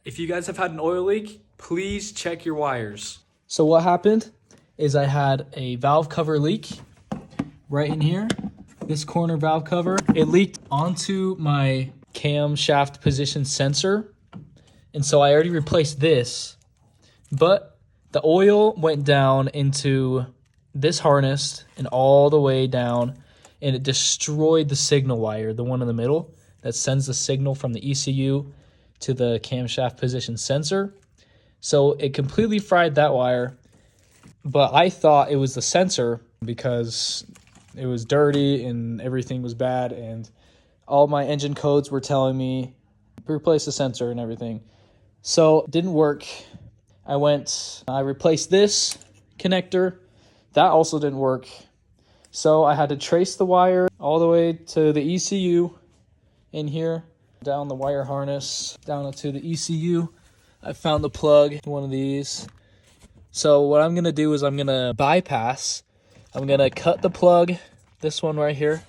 If you guys have had an oil leak, please check your wires. So what happened is I had a valve cover leak right in here. This corner valve cover, it leaked onto my camshaft position sensor. And so I already replaced this, but the oil went down into this harness and all the way down, and it destroyed the signal wire, the one in the middle that sends the signal from the ECU to the camshaft position sensor. So it completely fried that wire, but I thought it was the sensor because it was dirty and everything was bad, and all my engine codes were telling me replace the sensor and everything. So it didn't work. I replaced this connector. That also didn't work. So I had to trace the wire all the way to the ECU in here, down the wire harness, down to the ECU. I found the plug, one of these. So what I'm gonna do is I'm gonna cut the plug, this one right here.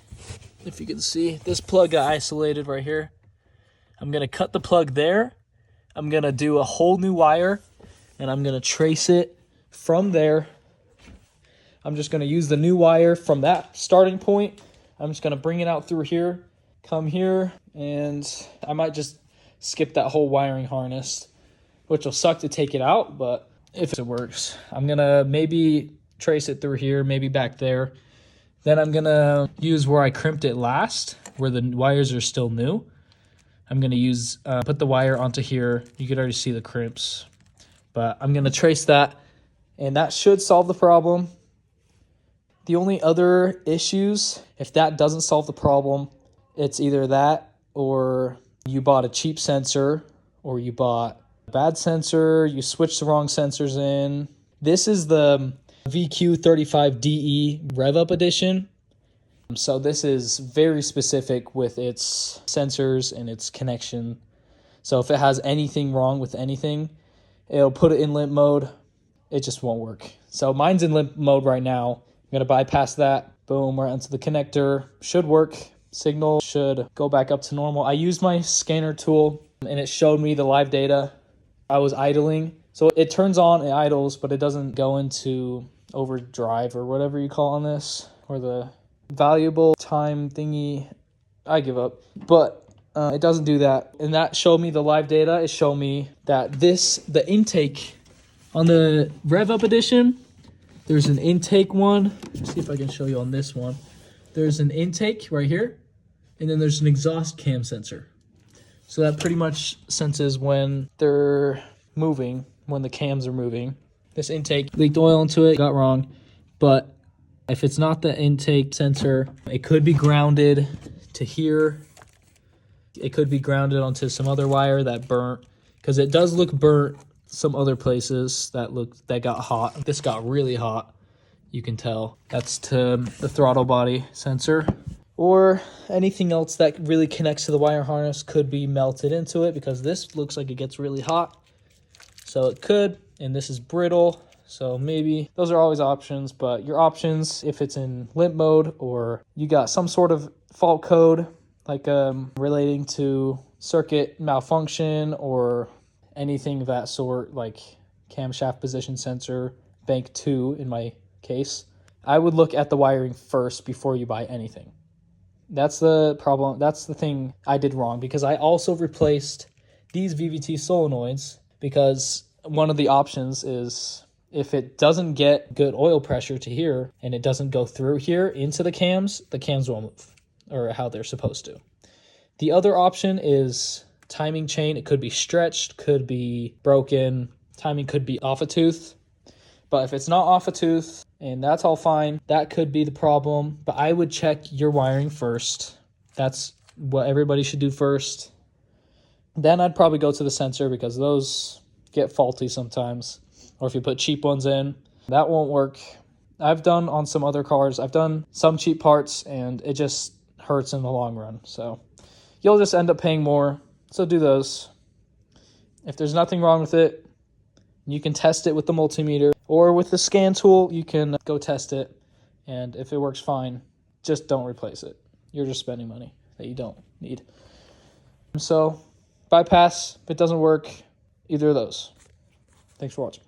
If you can see, this plug got isolated right here. I'm gonna cut the plug there. I'm gonna do a whole new wire, and I'm gonna trace it from there. I'm just gonna use the new wire from that starting point. I'm just gonna bring it out through here, come here, and I might just skip that whole wiring harness, which will suck to take it out, but if it works, I'm gonna maybe trace it through here, maybe back there. Then I'm gonna use where I crimped it last, where the wires are still new. I'm gonna put the wire onto here. You could already see the crimps, but I'm gonna trace that, and that should solve the problem. The only other issues, if that doesn't solve the problem, it's either that or you bought a cheap sensor, or you bought a bad sensor, you switched the wrong sensors in. This is the VQ35DE Rev Up Edition. So this is very specific with its sensors and its connection. So if it has anything wrong with anything, it'll put it in limp mode. It just won't work. So mine's in limp mode right now. I'm gonna bypass that. Boom, right onto the connector. Should work. Signal should go back up to normal. I used my scanner tool and it showed me the live data. I was idling. So it turns on, it idles, but it doesn't go into overdrive or whatever you call on this, or the valuable time thingy. I give up. But it doesn't do that. And that showed me the live data. It showed me that the intake on the Rev Up Edition, there's an intake one. Let's see if I can show you on this one. There's an intake right here, and then there's an exhaust cam sensor. So that pretty much senses when they're moving, when the cams are moving. This intake leaked oil into it, got wrong. But if it's not the intake sensor, it could be grounded to here. It could be grounded onto some other wire that burnt, because it does look burnt some other places that got hot. This got really hot, you can tell. That's to the throttle body sensor. Or anything else that really connects to the wire harness could be melted into it, because this looks like it gets really hot. So it could, and this is brittle. So maybe those are always options, but your options, if it's in limp mode or you got some sort of fault code, like relating to circuit malfunction or anything of that sort, like camshaft position sensor, bank 2 in my case, I would look at the wiring first before you buy anything. That's the problem. That's the thing I did wrong, because I also replaced these VVT solenoids, because one of the options is if it doesn't get good oil pressure to here and it doesn't go through here into the cams won't move, or how they're supposed to. The other option is timing chain. It could be stretched, could be broken, timing could be off a tooth. But if it's not off a tooth and that's all fine, that could be the problem. But I would check your wiring first. That's what everybody should do first. Then I'd probably go to the sensor, because those get faulty sometimes. Or if you put cheap ones in, that won't work. I've done on some other cars, I've done some cheap parts and it just hurts in the long run. So you'll just end up paying more. So do those. If there's nothing wrong with it, you can test it with the multimeter, or with the scan tool, you can go test it. And if it works fine, just don't replace it. You're just spending money that you don't need. So bypass, if it doesn't work, Either of those. Thanks for watching.